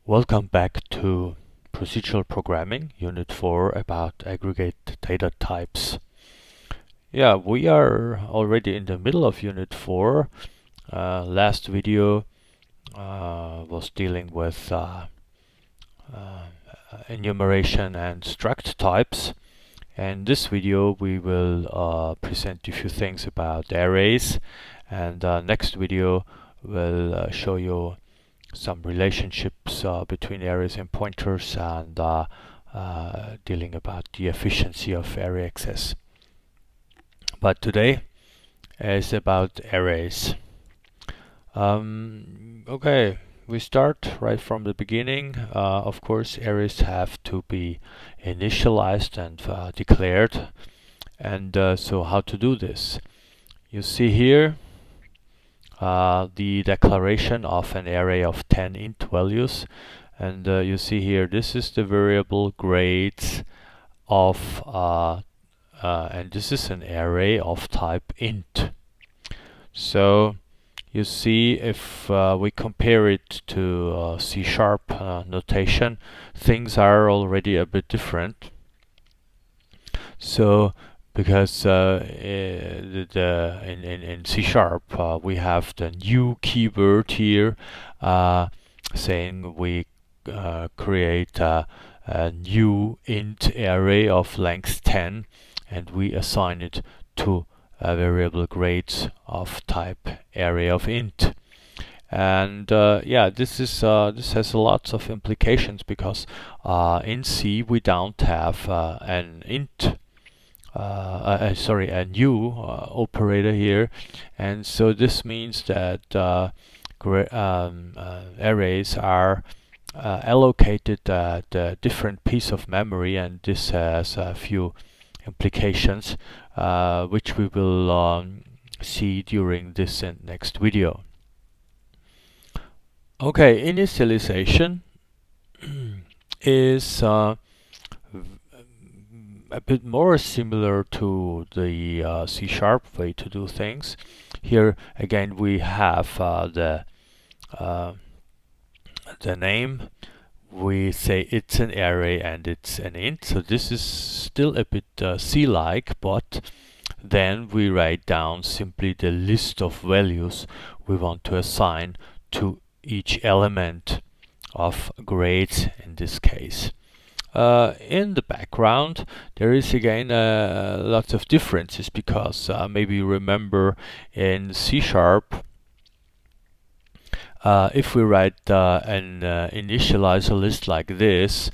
Welcome back to Procedural Programming, Unit 4 about aggregate data types. Yeah, we are already in the middle of Unit 4. Last video was dealing with enumeration and struct types. And this video we will present a few things about arrays, and next video will show you some relationships between arrays and pointers, and dealing about the efficiency of array access. But today is about arrays. Okay, we start right from the beginning. Of course, arrays have to be initialized and declared. And so how to do this? You see here the declaration of an array of 10 int values, and you see here this is the variable grades of and this is an array of type int. So you see, if we compare it to C# notation, things are already a bit different. So because in C# we have the new keyword here saying we create a new int array of length 10, and we assign it to a variable grades of type array of int. And yeah, this has lots of implications, because in C we don't have an int a new operator here, and so this means that arrays are allocated at a different piece of memory, and this has a few implications which we will see during this and next video. Okay, initialization is a bit more similar to the C# way to do things. Here again we have the name. We say it's an array and it's an int, so this is still a bit C-like, but then we write down simply the list of values we want to assign to each element of grades in this case. In the background there is again lots of differences, because maybe you remember in C#, if we write an initializer list like this,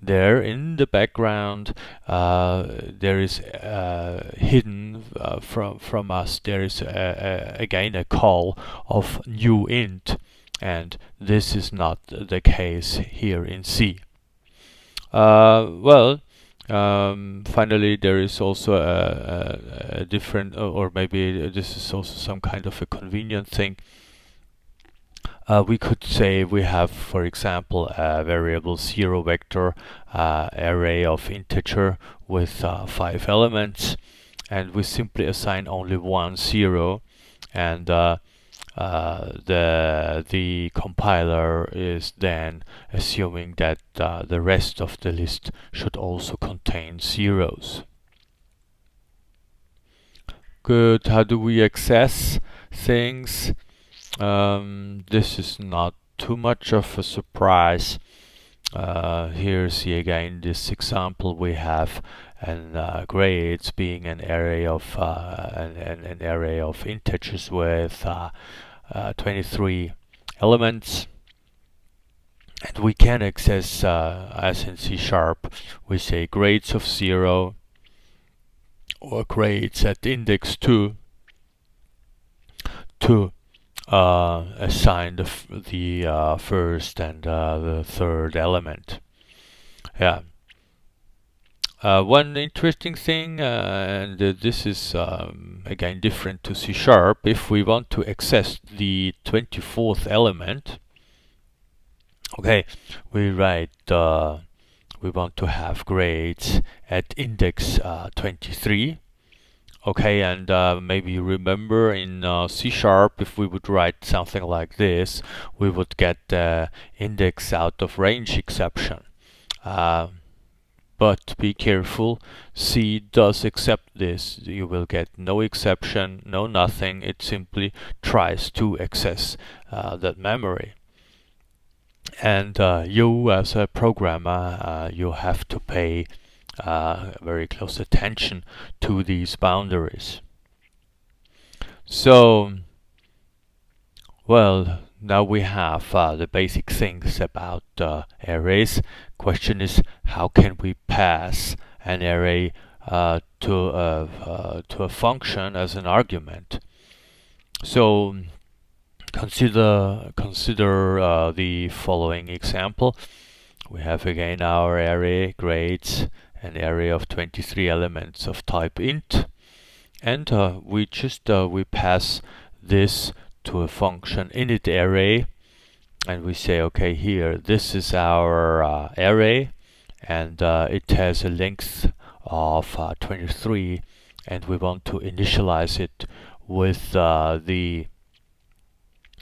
there in the background there is hidden from us, there is again a call of new int, and this is not the case here in C. Finally there is also a different, or maybe this is also some kind of a convenient thing. We could say we have, for example, a variable 0 vector array of integer with 5 elements, and we simply assign only one 0, and the compiler is then assuming that the rest of the list should also contain zeros. Good. How do we access things? This is not too much of a surprise. Here see again this example, we have an grades being an array of an array of integers with 23 elements, and we can access as in C#, we say grades of 0 or grades at index 2 to assign the first and the third element. Yeah. One interesting thing, and this is again different to C#, if we want to access the 24th element, okay, we write we want to have grades at index 23 Okay, and maybe you remember in C Sharp, if we would write something like this, we would get the index out of range exception. Uh, but be careful, C does accept this. You will get no exception, no nothing. It simply tries to access that memory. And you as a programmer, you have to pay very close attention to these boundaries. So, well, now we have the basic things about arrays. Question is, how can we pass an array to a function as an argument? So consider the following example. We have again our array grades, an array of 23 elements of type int, and we pass this to a function init array, and we say, okay, here this is our array, and it has a length of 23, and we want to initialize it with the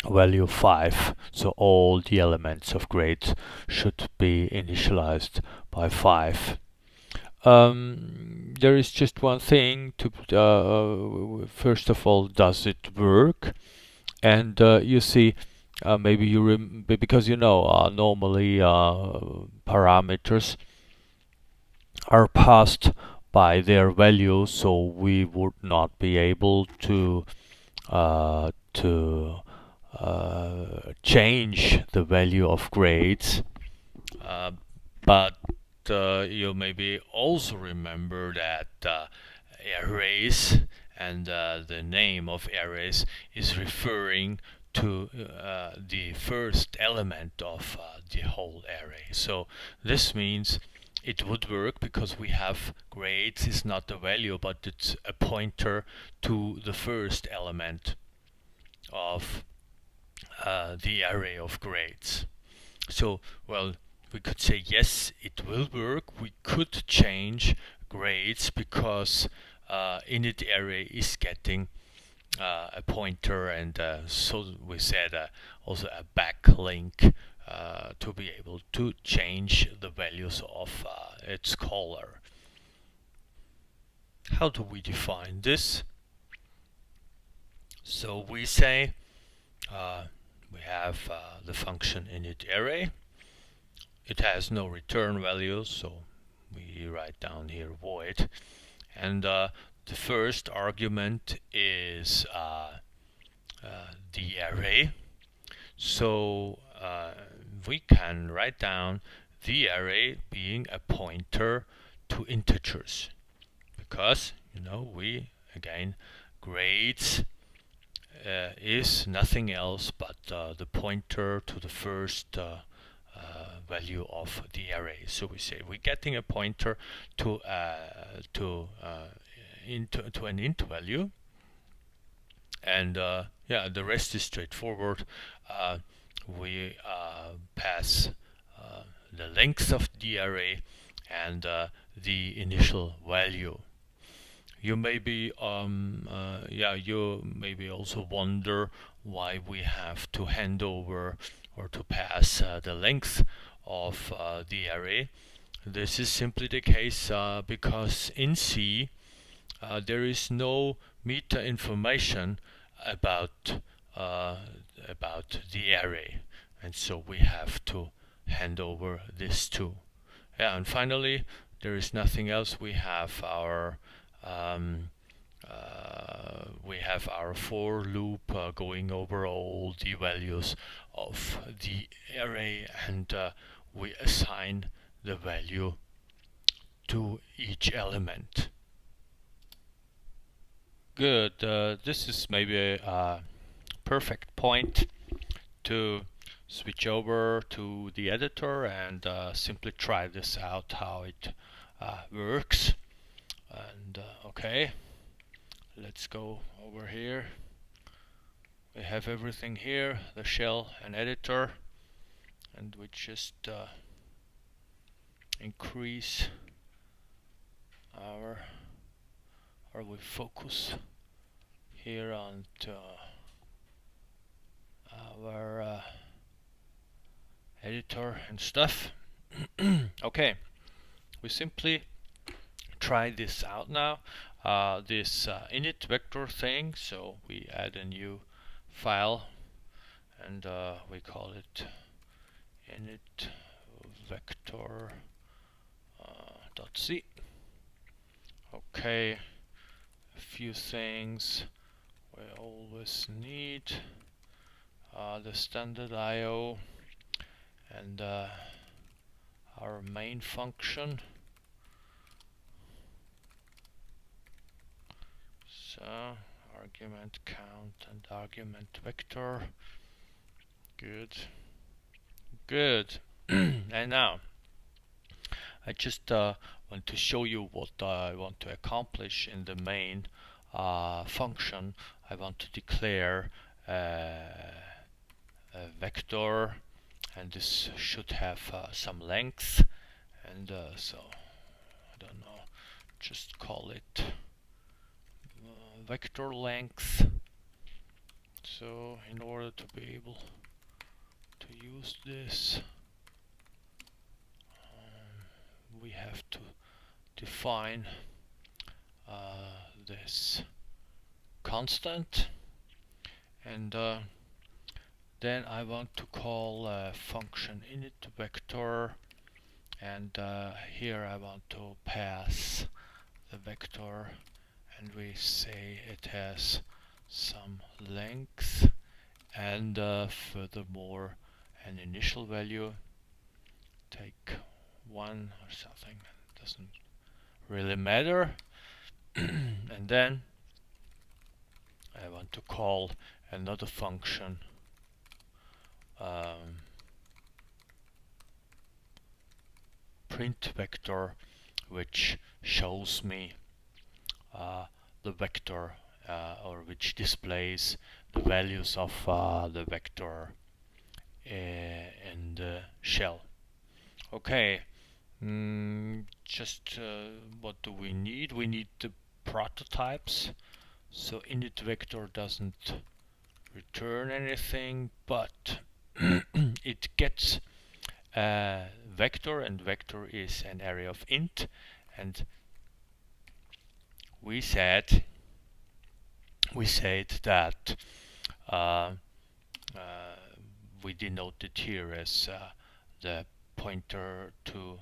value 5. So all the elements of grade should be initialized by 5. There is just one thing to first of all, does it work? And you see, maybe because normally parameters are passed by their value, so we would not be able to change the value of grades. But you maybe also remember that arrays and the name of arrays is referring to the first element of the whole array. So this means it would work because we have grades is not a value, but it's a pointer to the first element of the array of grades. So, well, we could say yes, it will work. We could change grades because init array is getting a pointer, and so we said also a backlink to be able to change the values of its caller. How do we define this? So we say we have the function init array. It has no return value, so we write down here void, and the first argument is the array. So we can write down the array being a pointer to integers, because we again grades is nothing else but the pointer to the first value of the array. So we say we're getting a pointer to an int value, and yeah, the rest is straightforward. We pass the length of the array and the initial value. You maybe you maybe also wonder why we have to hand over or to pass the length of the array. This is simply the case because in C there is no meta information about the array, and so we have to hand over this too. Yeah, and finally there is nothing else. We have our for loop going over all the values of the array, and we assign the value to each element. Good. This is maybe a perfect point to switch over to the editor and simply try this out, how it works. And okay, let's go over here. We have everything here, the shell and editor, and we just increase our or we focus here on our editor and stuff. Okay, we simply try this out now. This init vector thing, so we add a new file and we call it init vector .c. Okay, a few things we always need. The standard IO and our main function. So argument count and argument vector. Good. And now I just want to show you what I want to accomplish in the main function. I want to declare a vector, and this should have some length, and so I don't know, just call it vector length. So in order to be able to use this, we have to define this constant, and then I want to call a function init vector, and here I want to pass the vector, and we say it has some length, and furthermore an initial value, take 1 or something, doesn't really matter. And then I want to call another function print vector, which shows me the vector or which displays the values of the vector in the shell. Okay, just what do we need? We need the prototypes. So init vector doesn't return anything, but it gets a vector, and vector is an array of int, and we said that we denote it here as the pointer to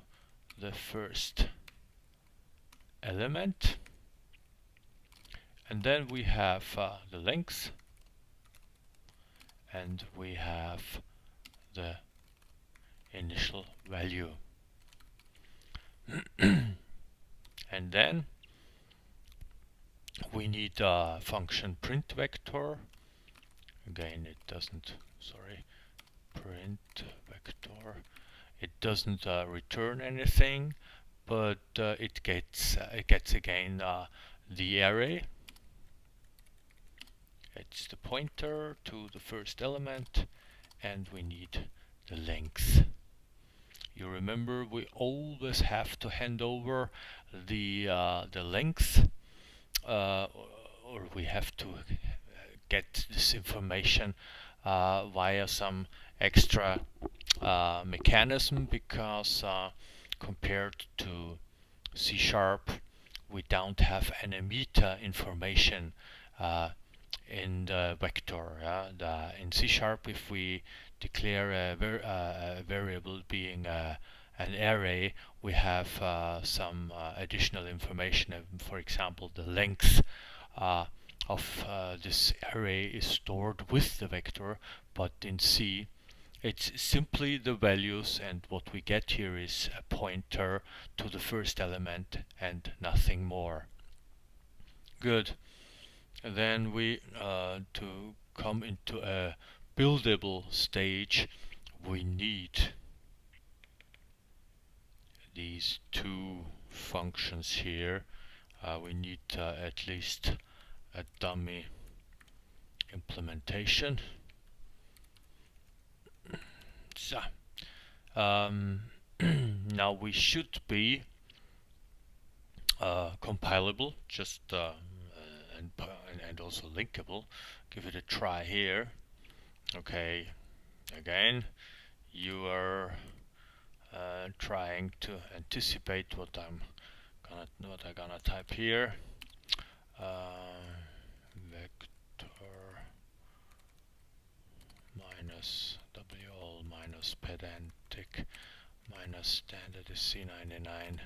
the first element, and then we have the length, and we have the initial value. And then we need a function print vector. Again, it doesn't, print vector. It doesn't return anything, but it gets again the array. It's the pointer to the first element, and we need the length. You remember, we always have to hand over the length, or we have to get this information via some extra mechanism, because compared to C#, we don't have any meta information in the vector. In C#, if we declare a variable being an array, we have some additional information. For example, the length of this array is stored with the vector, but in C it's simply the values, and what we get here is a pointer to the first element and nothing more. Good. And then we to come into a buildable stage, we need these two functions here. We need at least a dummy implementation. So now we should be compilable, just and also linkable. Give it a try here. Okay, again, you are trying to anticipate what I'm gonna type here. Vector minus WL minus pedantic minus standard is C99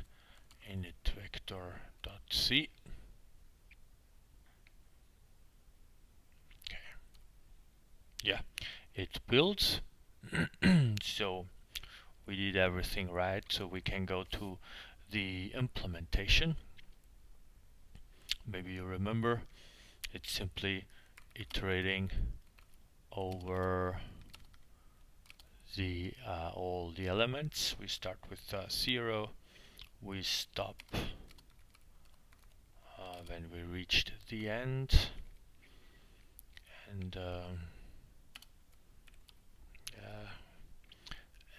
init vector dot C. Okay. Yeah, it builds. So we did everything right, so we can go to the implementation. Maybe you remember, it's simply iterating over the all the elements. We start with 0, we stop when we reached the end, and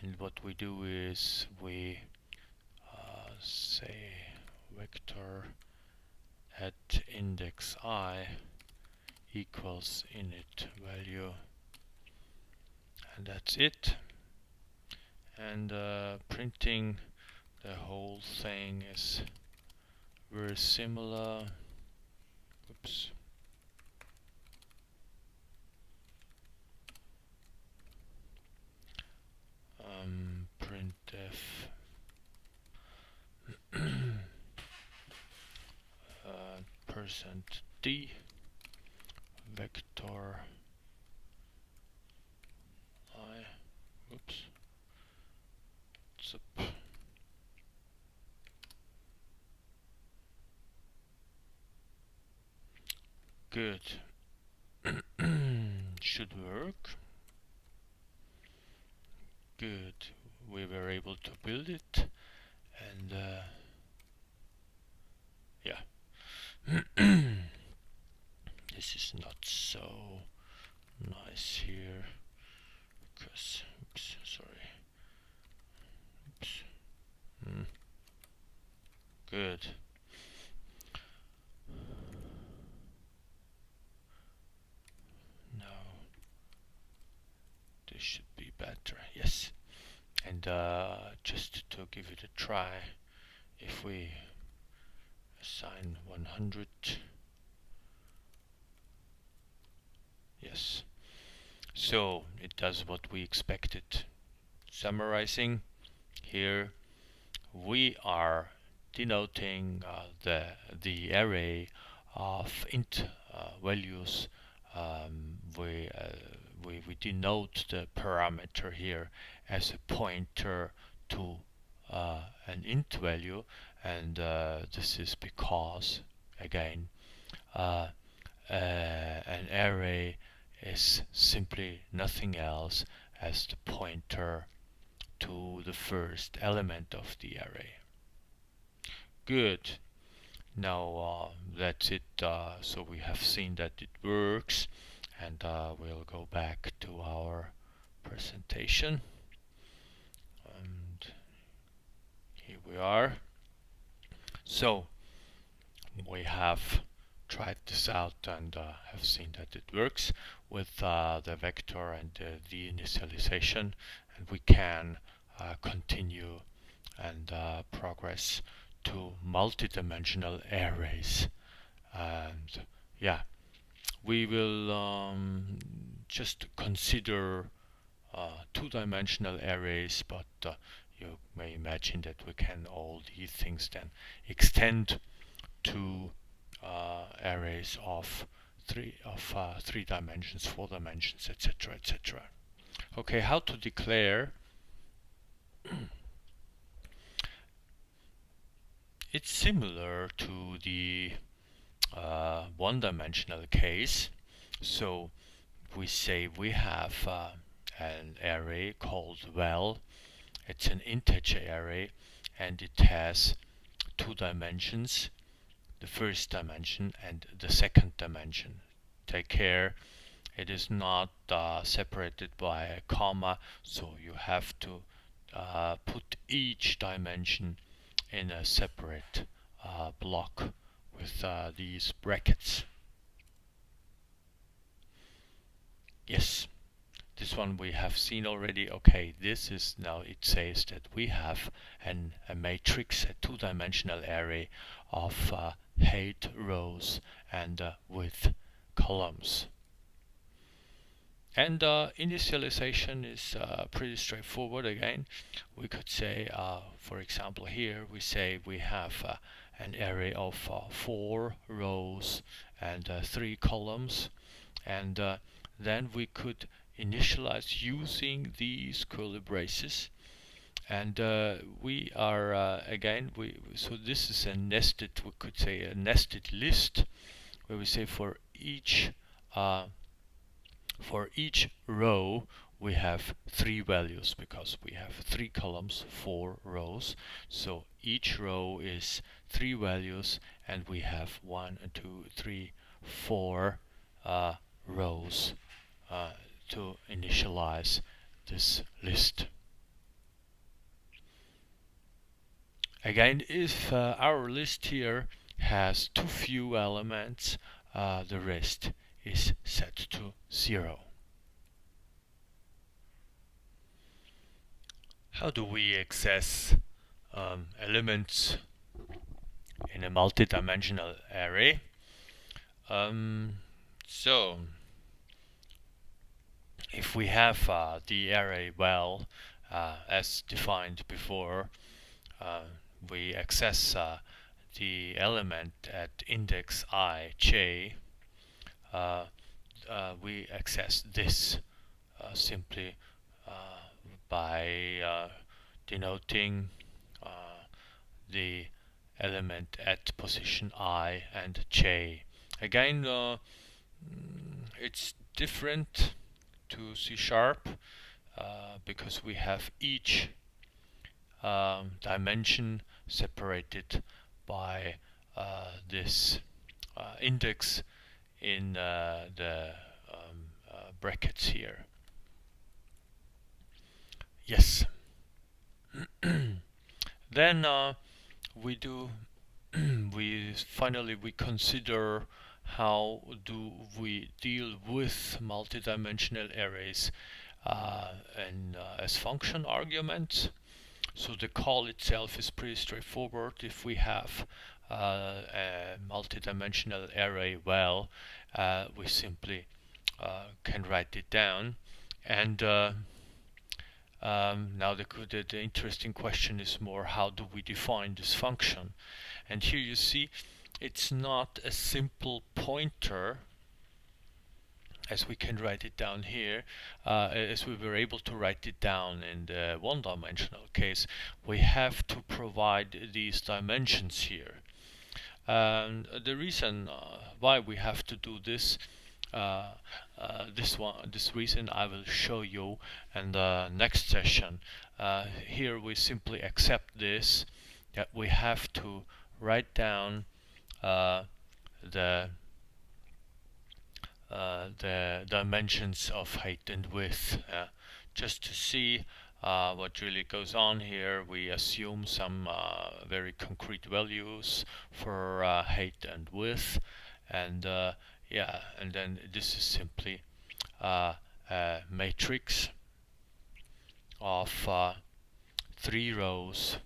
and what we do is we say vector at index I equals init value, and that's it. And printing the whole thing is very similar. Oops. Printf %d vector I. Oops. Zip. Good. Should work. Good. We were able to build it, and yeah. This is not so nice here because, oops, sorry. Oops. Good. Now this should be better. Yes. And just to give it a try, if we assign 100, yes, so it does what we expected. Summarizing, here we are denoting the array of int values. We denote the parameter here as a pointer to an int value, and this is because, again, an array is simply nothing else as the pointer to the first element of the array. Good. Now that's it. So we have seen that it works, and we'll go back to our presentation. And here we are. So we have tried this out and have seen that it works with the vector and the initialization, and we can continue and progress to multidimensional arrays. And yeah, we will just consider two-dimensional arrays, but you may imagine that we can all these things then extend to arrays of three dimensions, 4 dimensions, etc., etc. Okay, how to declare? It's similar to the one-dimensional case. So we say we have an array called val. It's an integer array, and it has 2 dimensions, the first dimension and the second dimension. Take care, it is not separated by a comma, so you have to put each dimension in a separate block with these brackets. Yes, this one we have seen already. Okay, this is now, it says that we have a matrix, a two-dimensional array of height rows and width columns. And initialization is pretty straightforward. Again, we could say, for example, here we say we have an array of 4 rows and 3 columns, and then we could initialize using these curly braces. And we are again, so this is a nested, we could say a nested list, where we say for each row we have 3 values, because we have 3 columns, 4 rows. So each row is 3 values, and we have 1, 2, 3, 4 rows to initialize this list. Again, if our list here has too few elements, the rest is set to 0. How do we access elements in a multi-dimensional array? So if we have the array well as defined before, we access the element at index ij. We access this simply by denoting the element at position I and j. Again, it's different to C# because we have each dimension separated by this index in the brackets here. Yes. Then we finally consider how do we deal with multidimensional arrays and as function arguments. So the call itself is pretty straightforward. If we have a multidimensional array, well, we simply can write it down. And now the interesting question is more, how do we define this function? And here you see it's not a simple pointer, as we can write it down here, as we were able to write it down in the one-dimensional case. We have to provide these dimensions here. And the reason why we have to do this, this reason I will show you in the next session. Here we simply accept this, that we have to write down the dimensions of height and width. Just to see what really goes on here, we assume some very concrete values for height and width, and yeah, and then this is simply a matrix of 3 rows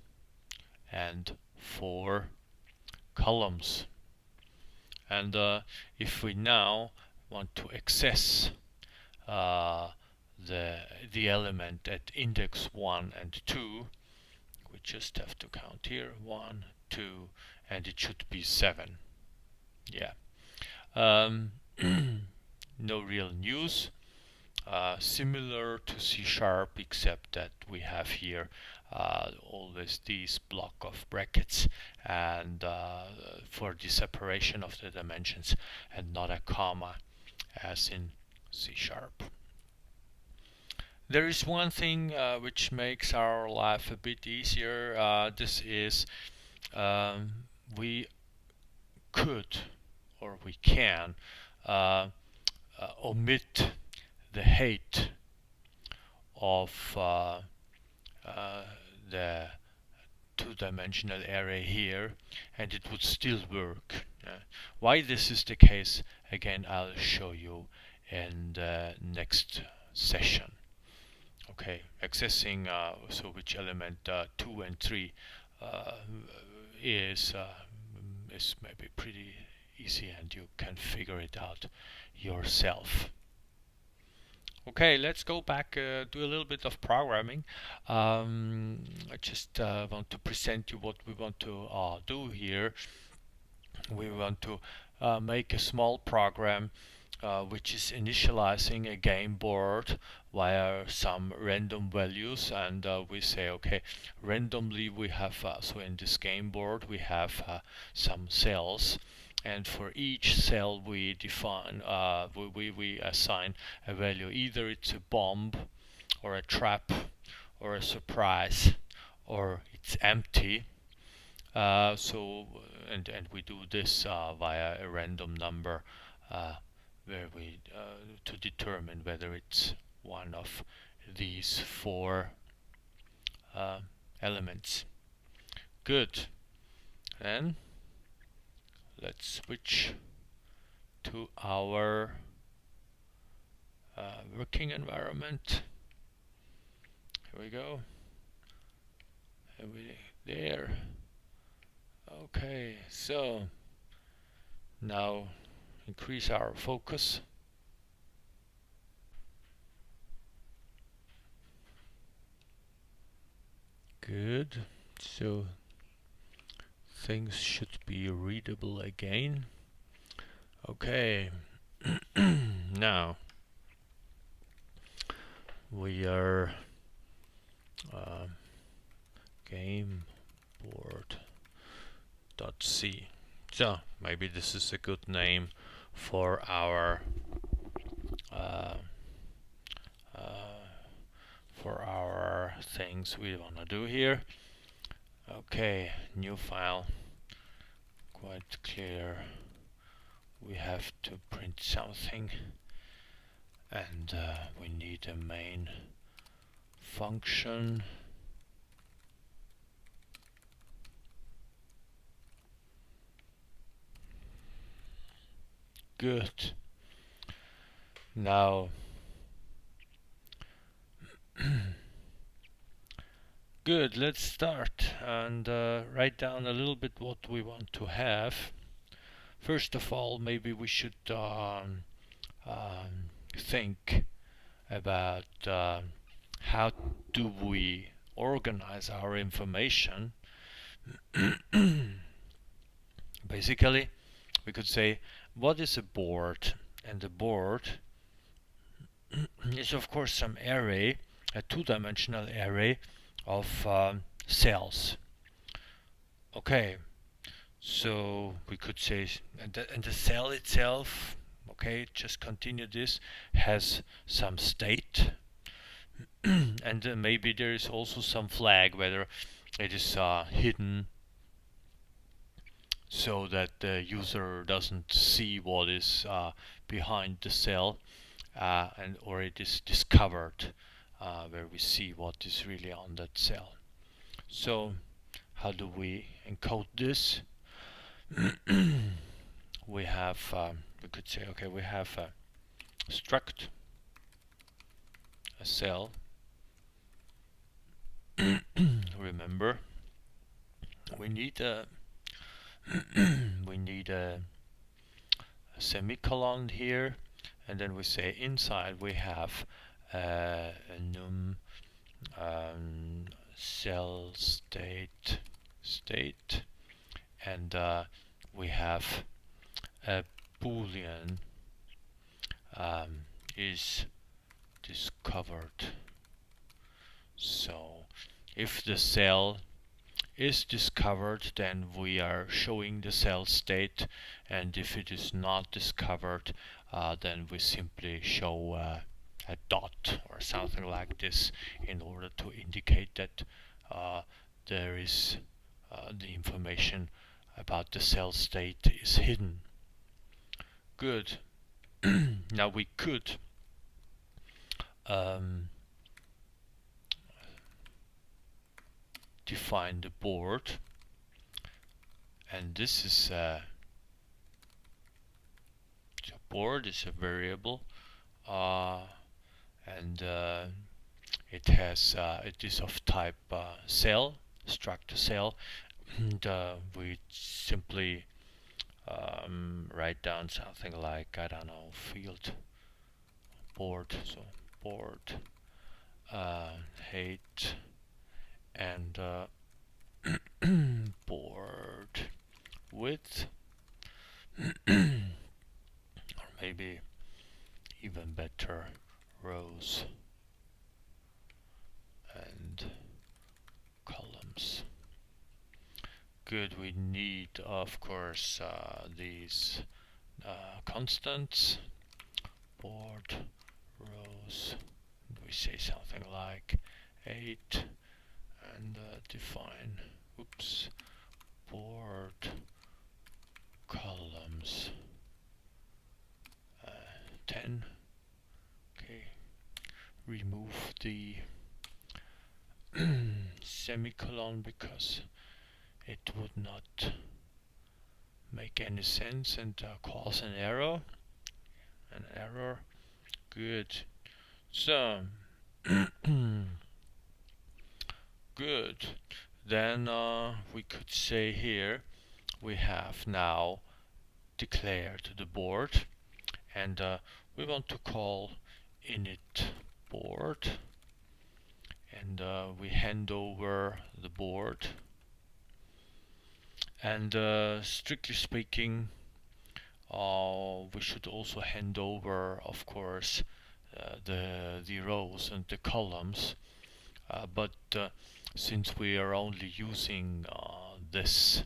and 4 columns. And if we now want to access the element at index 1 and 2, we just have to count here 1, 2, and it should be 7. Yeah. No real news. Similar to C#, except that we have here always this block of brackets and for the separation of the dimensions, and not a comma as in C#. There is one thing which makes our life a bit easier. This is we could, or we can, omit the height of the two two-dimensional array here, and it would still work. Why this is the case, again, I'll show you in the next session. Okay, accessing so which element 2 and 3 is maybe pretty easy, and you can figure it out yourself. Okay, let's go back, do a little bit of programming. I just want to present you what we want to do here. We want to make a small program which is initializing a game board via some random values, and we say, okay, randomly we have, so in this game board we have some cells, and for each cell we define, we assign a value. Either it's a bomb, or a trap, or a surprise, or it's empty. And we do this via a random number, where we to determine whether it's one of these four elements. Good. Then let's switch to our working environment. Here we go. There. Okay, so now increase our focus. Good. So things should be readable again. Okay. Now we are game board.c. So maybe this is a good name for our things we want to do here. Okay, new file. Quite clear. We have to print something, and we need a main function. Good. Now good, let's start and write down a little bit what we want to have. First of all, maybe we should think about how do we organize our information. Basically, we could say, what is a board? And the board is of course some array, a two-dimensional array of cells. Okay, so we could say, and the cell itself, okay, just continue this, has some state, and maybe there is also some flag, whether it is hidden, so that the user doesn't see what is behind the cell, or it is discovered, where we see what is really on that cell. So how do we encode this? We have, we could say, okay, we have a struct, a cell. Remember, we need a semicolon here, and then we say inside we have a num cell state, and we have a boolean is discovered. So if the cell is discovered, then we are showing the cell state, and if it is not discovered, then we simply show a dot or something like this in order to indicate that there is the information about the cell state is hidden. Good. Now we could define the board, and this is the board is a variable, and it is of type cell, structure cell, and we simply write down something like, I don't know, field board, so board height and board width, or maybe even better, rows and columns. Good, we need of course these constants, board rows, we say something like 8, and define board columns 10. Okay, remove the semicolon because it would not make any sense and cause an error. Good. So good. Then we could say here we have now declared the board, and we want to call init board, and we hand over the board, and strictly speaking we should also hand over, of course, the rows and the columns, but since we are only using this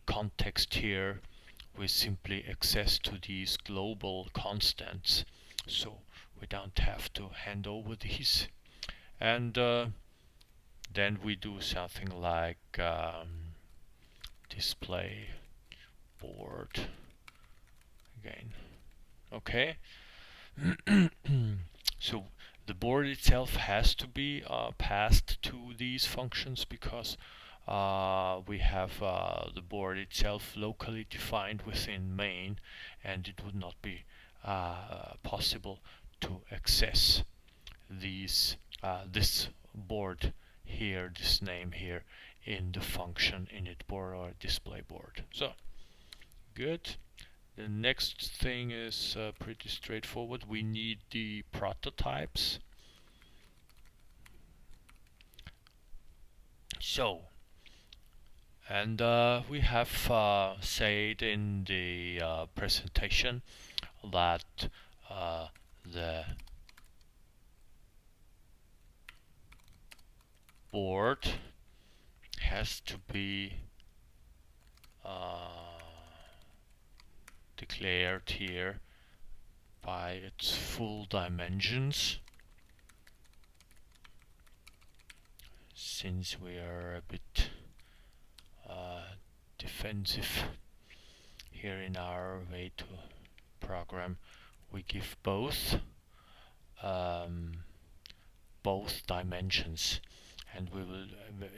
context here, we simply access to these global constants, so we don't have to hand over these. And then we do something like display board again. Okay. So the board itself has to be passed to these functions because we have the board itself locally defined within main, and it would not be possible to access these this board here, this name here, in the function init board or display board. So good. The next thing is pretty straightforward. We need the prototypes. So, and we have said in the presentation that the board has to be declared here by its full dimensions, since we are a bit defensive here in our way to program. We give both dimensions, and we will,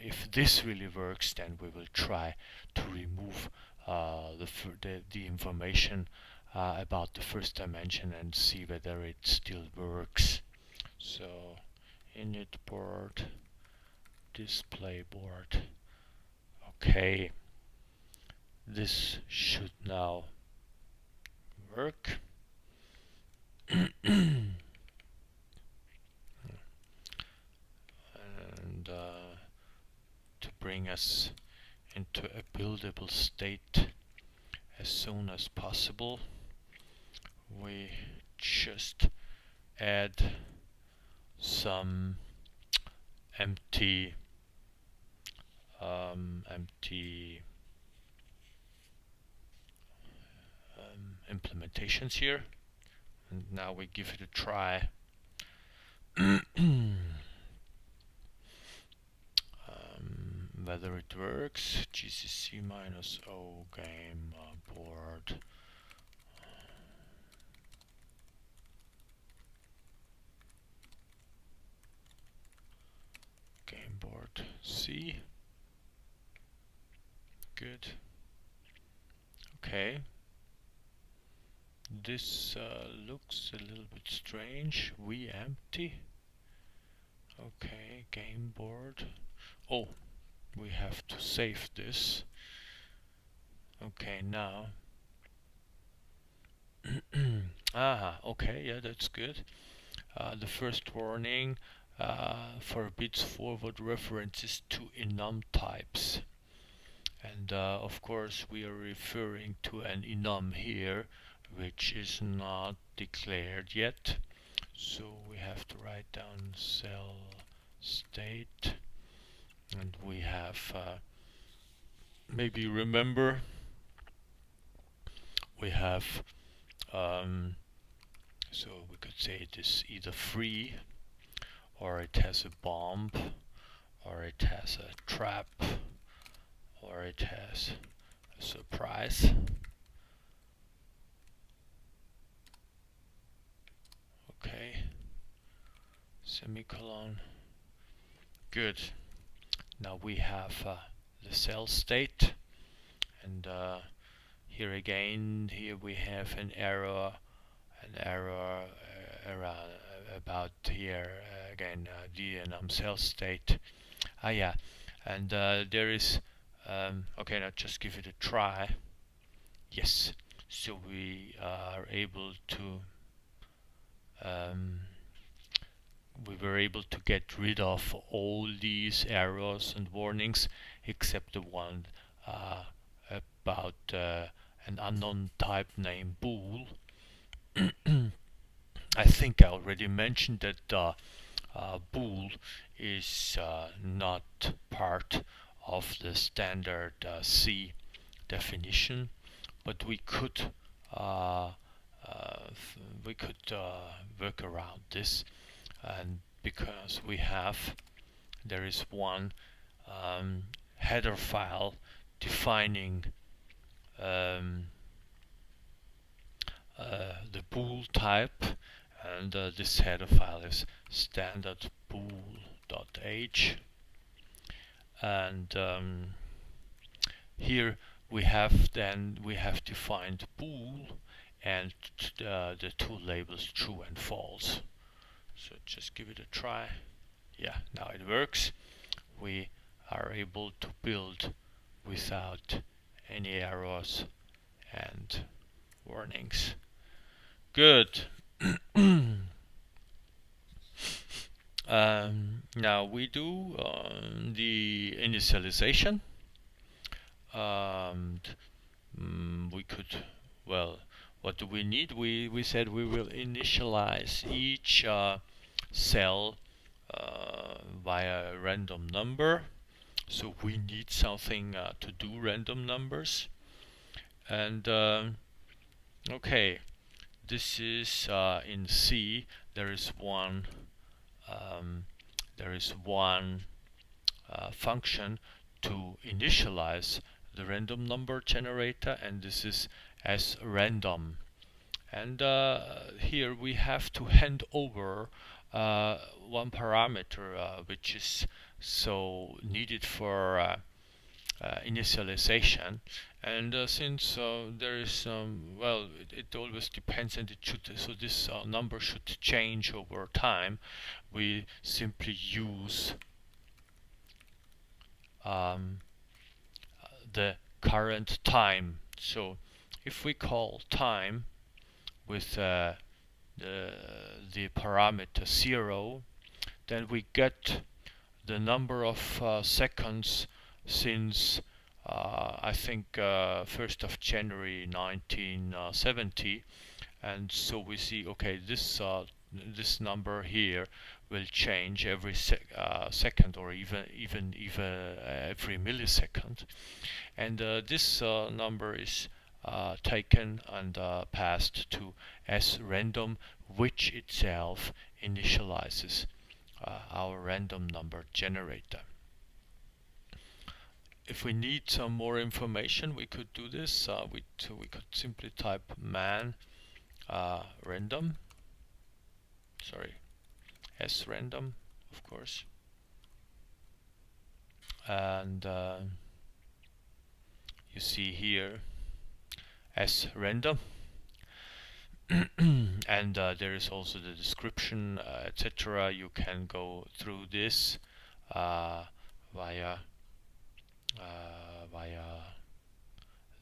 if this really works, then we will try to remove the information about the first dimension and see whether it still works. So init board, display board. Okay, this should now work. And to bring us into a buildable state as soon as possible, we just add some empty implementations here, and now we give it a try. Whether it works. GCC -o game board. board C. Good. Okay. This looks a little bit strange. We empty. Okay, game board. Oh, we have to save this. Okay, now. Aha, okay, yeah, that's good. The first warning forbids forward references to enum types. And of course we are referring to an enum here, which is not declared yet. So we have to write down cell state, and we have maybe remember we have so we could say it is either free, or it has a bomb, or it has a trap, or it has a surprise. Okay, semicolon. Good. Now we have the cell state, and here again, here we have an error around about here again the enum cell state. Yeah, and there is okay. Now just give it a try. Yes, so we are able to we were able to get rid of all these errors and warnings except the one about an unknown type name bool. I think I already mentioned that bool is not part of the standard C definition, but we could work around this, and because there is one header file defining the bool type, and this header file is standard bool.h, and here we have defined bool and the two labels true and false. So just give it a try. Yeah, now it works. We are able to build without any errors and warnings. Good. Now we do the initialization. We could, well, what do we need? We said we will initialize each cell via a random number. So we need something to do random numbers. And okay, this is in C. There is one function to initialize the random number generator, and this is as random. And here we have to hand over one parameter which is so needed for initialization. And since there is well, it always depends, and so this number should change over time, we simply use the current time. So if we call time with the parameter 0, then we get the number of seconds since I think 1st of January 1970, and so we see, okay, this number here will change every second, or even every millisecond, and this number is taken and passed to as random, which itself initializes our random number generator. If we need some more information, we could do this. We could simply type man random, sorry, s random, of course. and you see here as random. And there is also the description, etc. You can go through this via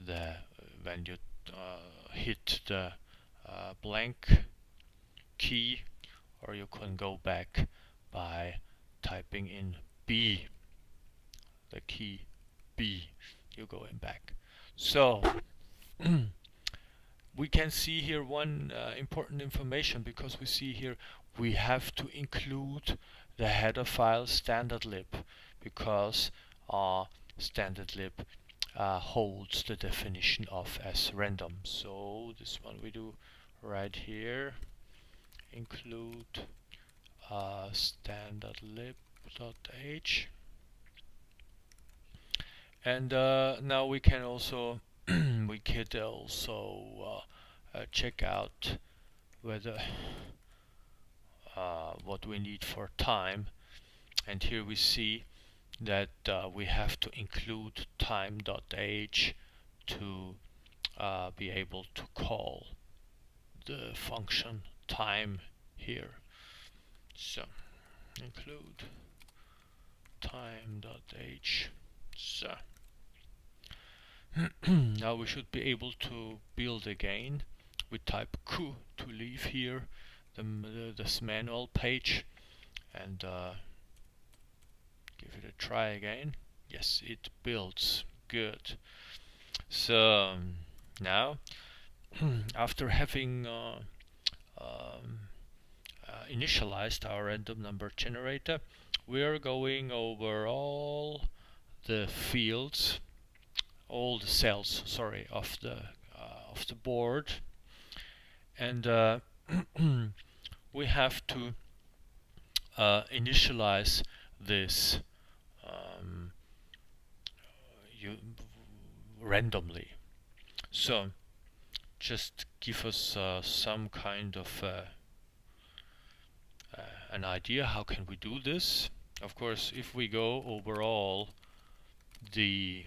the when you hit the blank key, or you can go back by typing in B, the key B. You're going back. So we can see here one important information, because we see here we have to include the header file standardlib, because standardlib holds the definition of as random. So this one we do right here, include standardlib.h, and now we can also we could also check out whether what we need for time, and here we see that we have to include time.h to be able to call the function time here. So include time.h. So now we should be able to build again. We type Q to leave here this manual page, and give it a try again. Yes, it builds. Good. So now after having initialized our random number generator, we are going over all the fields, all the cells, sorry, of the board, and we have to initialize this randomly. So just give us some kind of an idea how can we do this. Of course, if we go over all the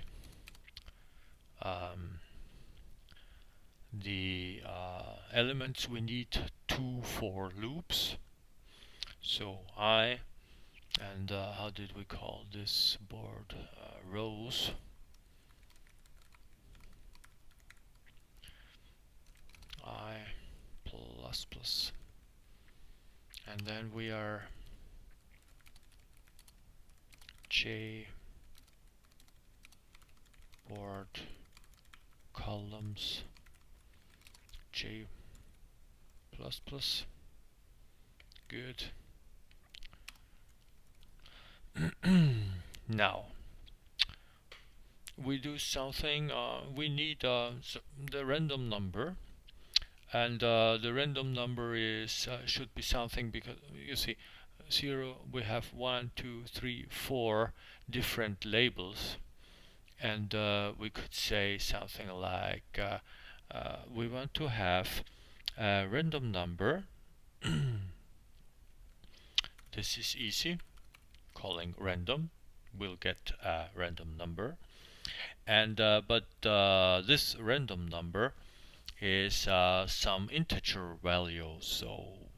elements, we need 2 for loops. So and how did we call this board? Rows. I plus plus, and then we are J board columns J plus plus. Good. Now we do something. We need the random number, and the random number is should be something, because you see 0, we have 1, 2, 3, 4 different labels, and we could say something like we want to have a random number. This is easy, calling random, we'll get a random number, and but this random number is some integer value. So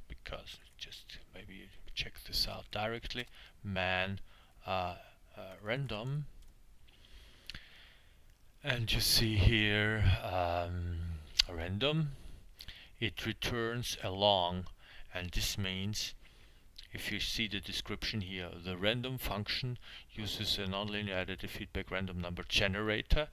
because just maybe check this out directly, man random, and you see here random, it returns a long, and this means, if you see the description here, the random function uses a nonlinear additive feedback random number generator,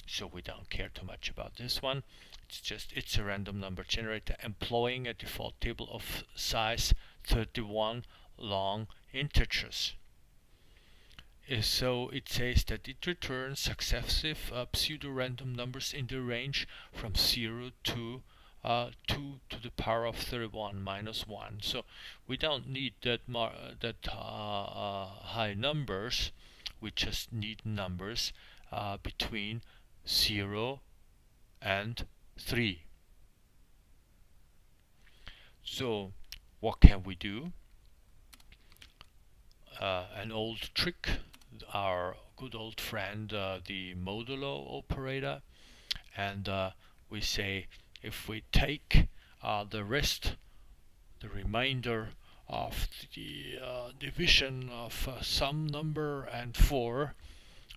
so we don't care too much about this one. It's a random number generator employing a default table of size 31 long integers. So it says that it returns successive pseudo-random numbers in the range from 0 to 2 to the power of 31 minus 1. So we don't need that high numbers. We just need numbers between 0 and 3. So what can we do? An old trick our good old friend the modulo operator, and we say if we take the remainder of the division of some number and 4,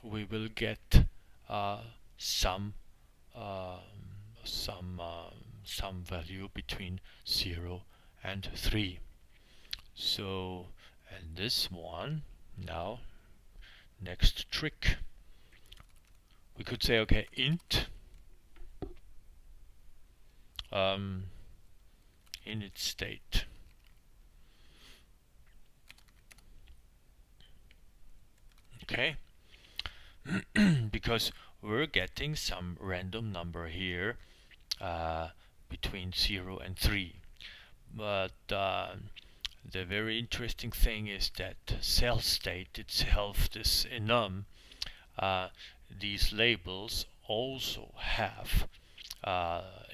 we will get some uh, some value between 0 and 3. So, and this one, now next trick, we could say, okay, int init state. Okay, because we're getting some random number here between 0 and 3. But the very interesting thing is that cell state itself, this enum, these labels also have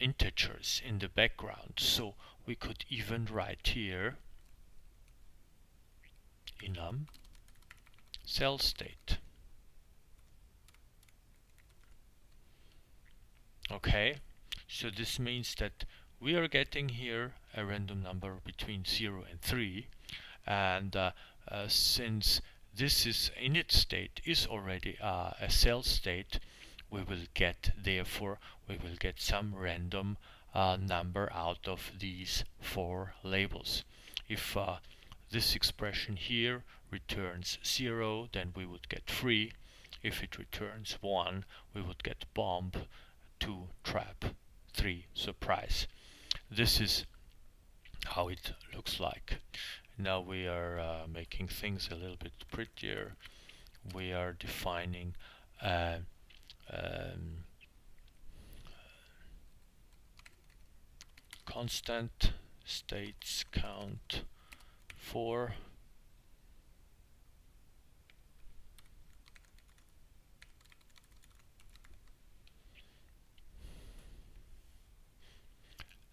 integers in the background. So we could even write here enum cell state. Okay, so this means that we are getting here a random number between 0 and 3, and since this is init state is already a cell state, we will get, therefore we will get some random number out of these 4 labels. If this expression here returns 0, then we would get free. If it returns 1, we would get bomb, 2 trap, 3 surprise. This is how it looks like. Now we are making things a little bit prettier. We are defining constant states count 4,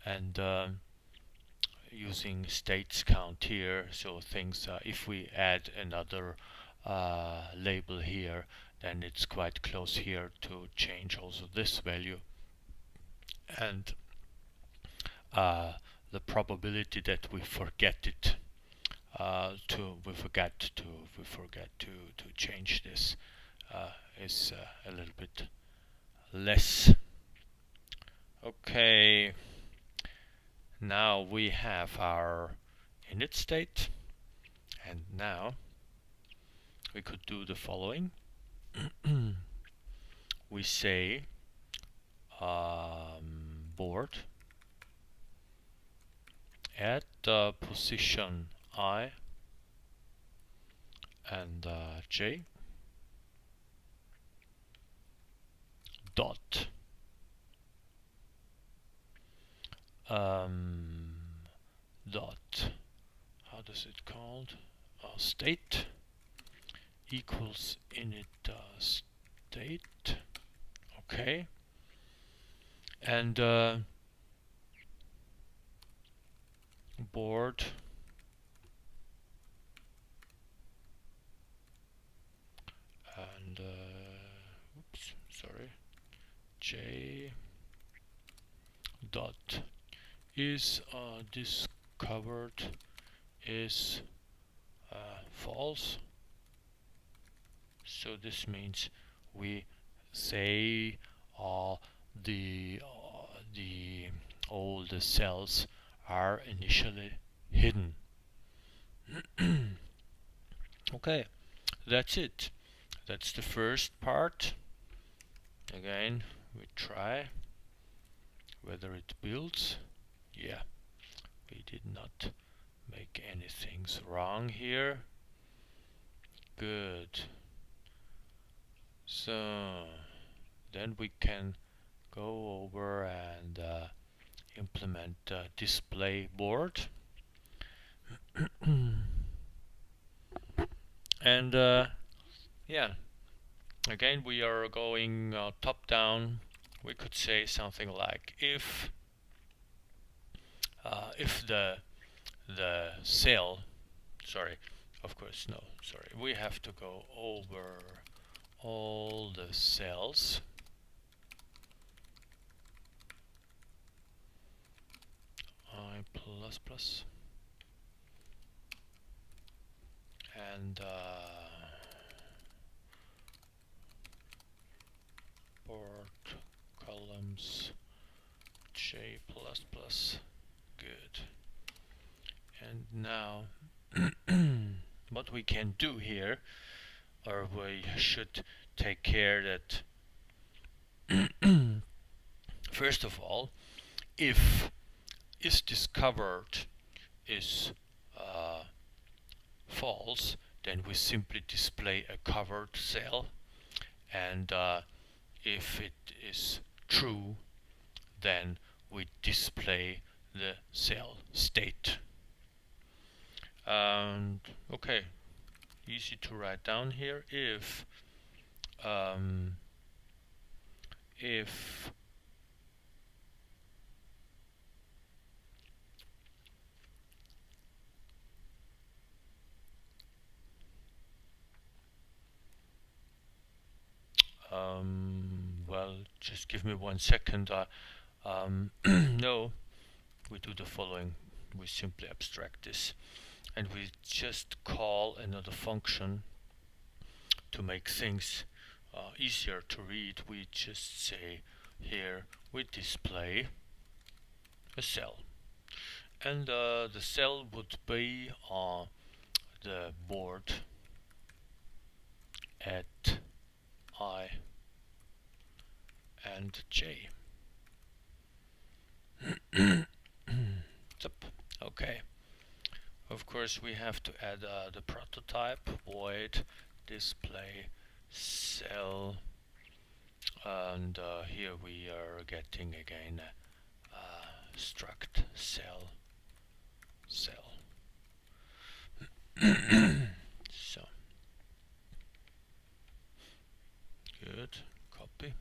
and using states count here, so things if we add another label here, then it's quite close here to change also this value, and the probability that we forget it we forget to change this is a little bit less. Okay, now we have our init state, and now we could do the following. We say board at position I and j dot dot, how does it called, state equals init state. Okay, and board and oops, sorry, j dot is discovered is false. So this means we say all the cells are initially hidden. Okay, that's it. That's the first part. Again, we try whether it builds. Yeah, we did not make anything wrong here. Good. So then we can go over and implement display board. And yeah, again we are going top down. We could say something like if the cell, sorry, of course, no, sorry, we have to go over all the cells. I plus plus and port columns J plus plus. Good. And now what we can do here, or we should take care that first of all, if is discovered is false, then we simply display a covered cell, and if it is true, then we display the cell state. And okay, easy to write down here. If well, just give me 1 second. No, we do the following. We simply abstract this, and we just call another function to make things easier to read. We just say here we display a cell, and the cell would be on the board at I and J. Okay. Of course, we have to add the prototype void display cell, and here we are getting again struct cell. So good. Copy.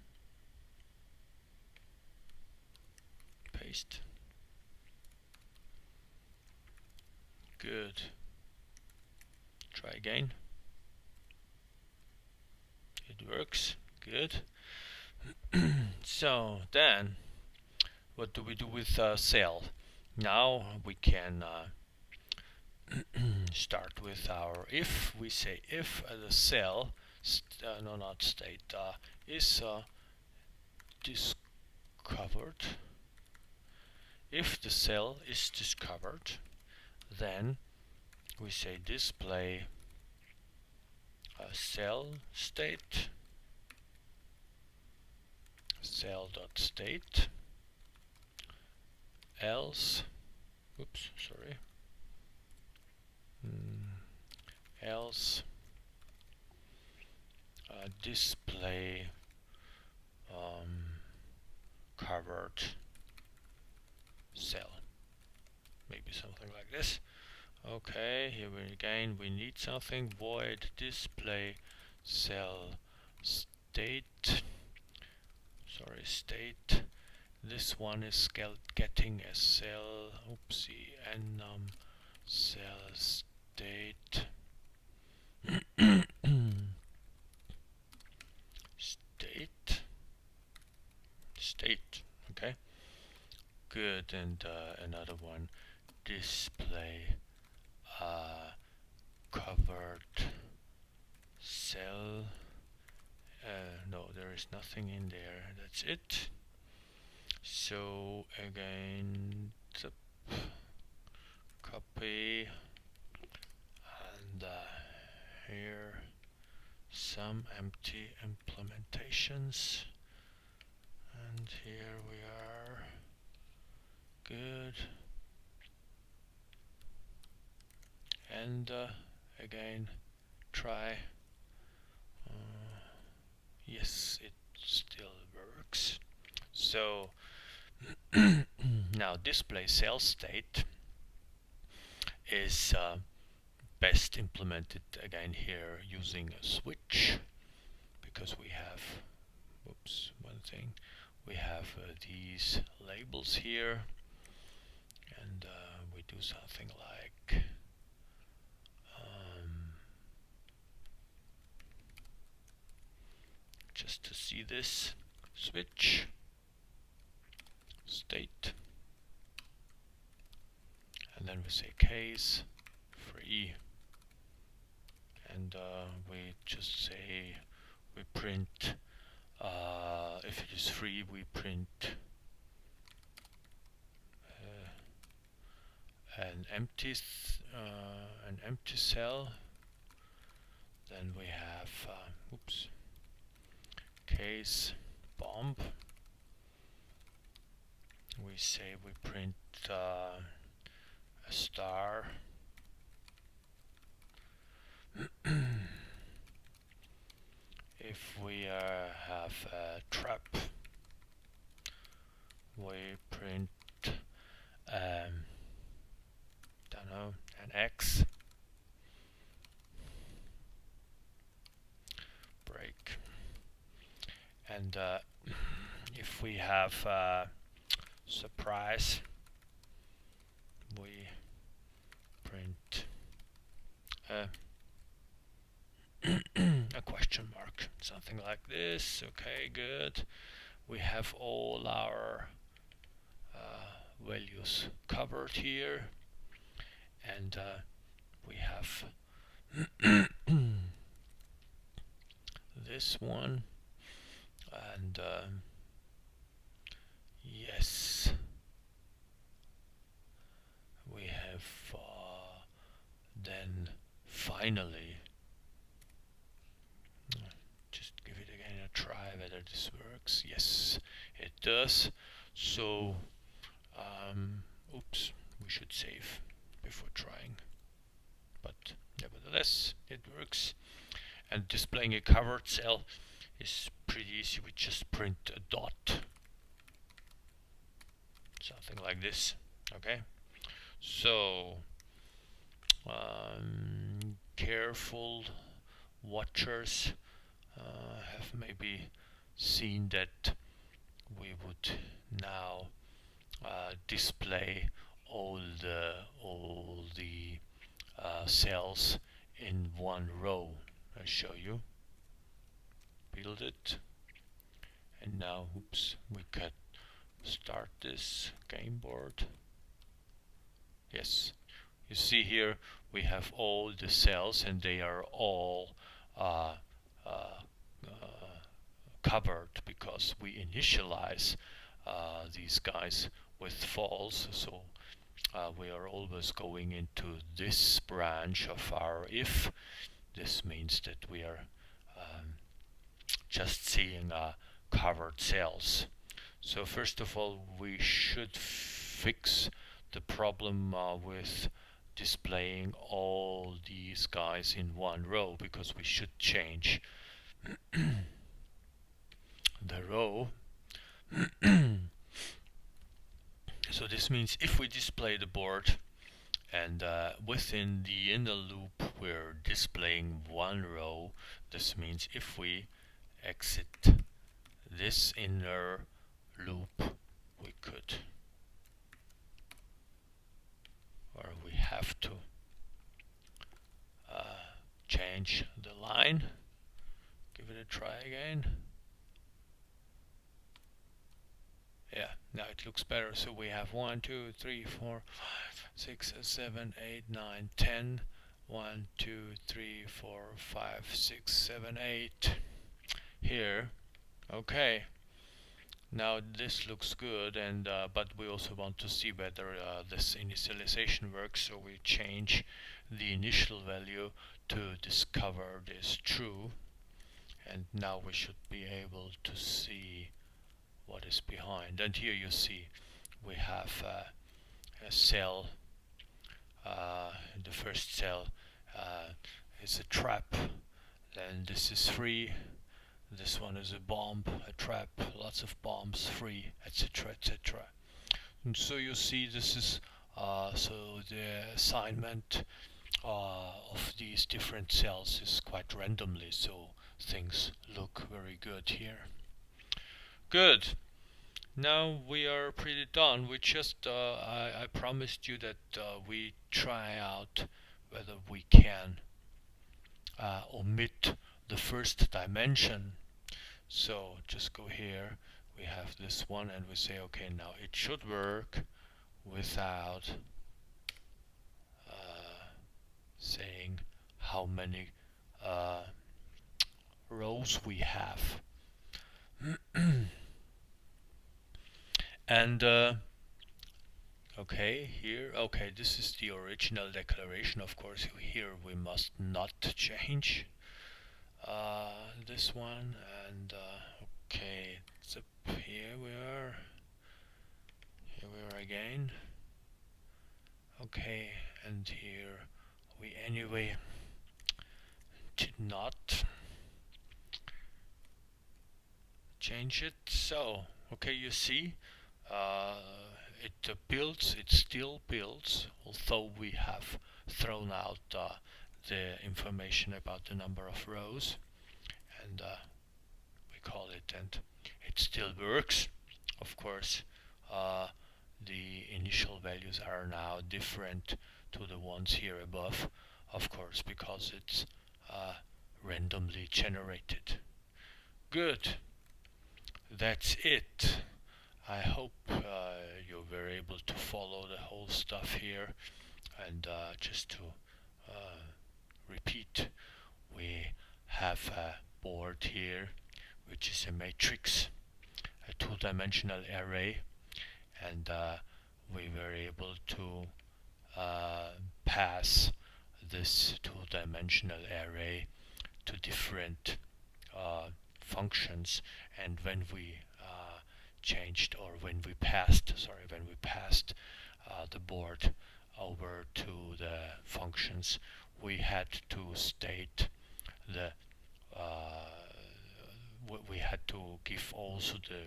Paste. Good. Try again. It works. Good. So then, what do we do with cell? Now we can start with our if. We say if the cell, no, not state, is discovered. If the cell is discovered, then we say display cell state, cell.state, else, oops, sorry, else display covered cell, maybe something like this. Okay, here we need something, void display cell state, sorry, state. This one is getting a cell, oopsie, enum cell state state, okay, good. And another one, display covered cell. No, there is nothing in there, that's it. So again, copy, and here some empty implementations, and here we are. Good. And again, try. Yes, it still works. So now display cell state is best implemented again here using a switch, because we have, oops, one thing, we have these labels here, and we do something like see this switch state, and then we say case free, and we just say we print if it is free, we print an empty cell. Then we have oops, case bomb. We say we print a star. If we have a trap, we print don't know, an X. Break. And if we have surprise, we print a question mark, something like this. Okay, good. We have all our values covered here, and we have this one, and yes, we have then finally, just give it again a try whether this works. Yes, it does. So oops, we should save before trying, but nevertheless it works. And displaying a covered cell is pretty easy. We just print a dot, something like this. Okay, so careful watchers have maybe seen that we would now display all the cells in one row. I'll show you. Build it, and now oops, we can start this game board. Yes, you see here we have all the cells, and they are all covered because we initialize these guys with false. So we are always going into this branch of our if. This means that we are just seeing covered cells. So first of all, we should fix the problem with displaying all these guys in one row, because we should change the row. So this means if we display the board and within the inner loop we're displaying one row, this means if we exit this inner loop, we could, or we have to change the line. Give it a try again. Yeah, now it looks better. So we have 1, 2, 3, 4, 5, 6, 7, 8, 9, 10. 1, 2, 3, 4, 5, 6, 7, 8 here. Okay, now this looks good, and but we also want to see whether this initialization works, so we change the initial value to discover this true, and now we should be able to see what is behind. And here you see we have a cell. The first cell is a trap, then this is free, this one is a bomb, a trap, lots of bombs, free, etc, etc. And so you see this is so the assignment of these different cells is quite randomly, so things look very good here. Good. Now we are pretty done. We just I promised you that we try out whether we can omit the first dimension. So just go here, we have this one, and we say, okay, now it should work without saying how many rows we have. And okay, here, okay, this is the original declaration. Of course, here we must not change this one. And okay, so here we are. Here we are again. Okay, and here we anyway did not change it. So okay, you see, it builds, it still builds, although we have thrown out the information about the number of rows, and we call it, and it still works. Of course, the initial values are now different to the ones here above, of course, because it's randomly generated. Good. That's it. I hope you were able to follow the whole stuff here. And just to repeat, we have a board here, which is a matrix, a two-dimensional array, and we were able to pass this two-dimensional array to different functions. And when we changed, or when we passed the board over to the functions, we had to state the we had to give also the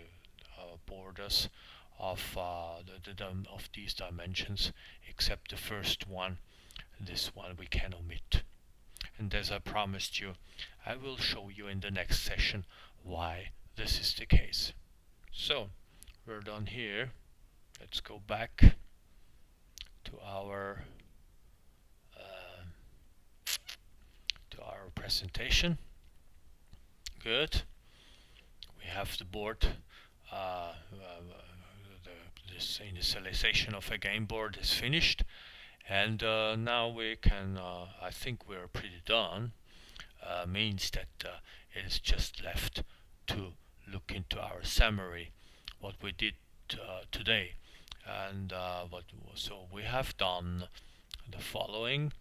borders of of these dimensions, except the first one. This one we can omit. And as I promised you, I will show you in the next session why this is the case. So we're done here. Let's go back to our presentation. Good. We have the board. This initialization of a game board is finished, and now we can. I think we're pretty done. Means that it is just left to look into our summary, what we did today, and so we have done the following.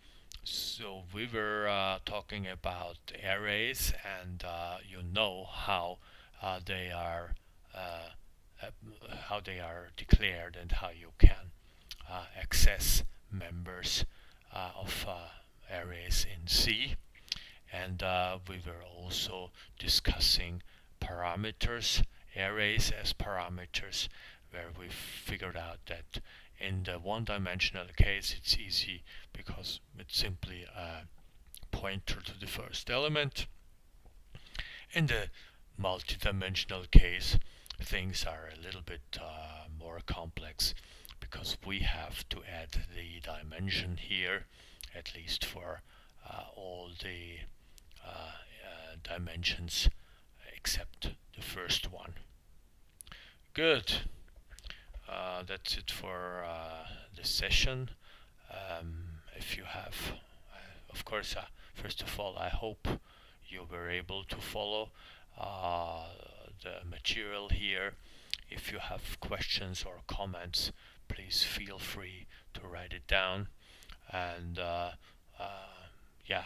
So we were talking about arrays, and you know how they are declared, and how you can access members of arrays in C. And we were also discussing parameters, arrays as parameters, where we figured out that in the one-dimensional case it's easy because it's simply a pointer to the first element. In the multi-dimensional case, things are a little bit more complex, because we have to add the dimension here, at least for all the dimensions except the first one. Good. That's it for this session. If you have, of course, first of all, I hope you were able to follow the material here. If you have questions or comments, please feel free to write it down. And yeah,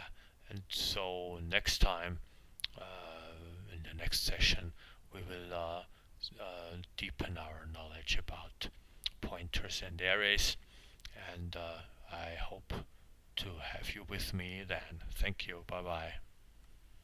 and so next time, in the next session, we will deepen our knowledge about pointers and arrays, and I hope to have you with me then. Thank you. Bye bye.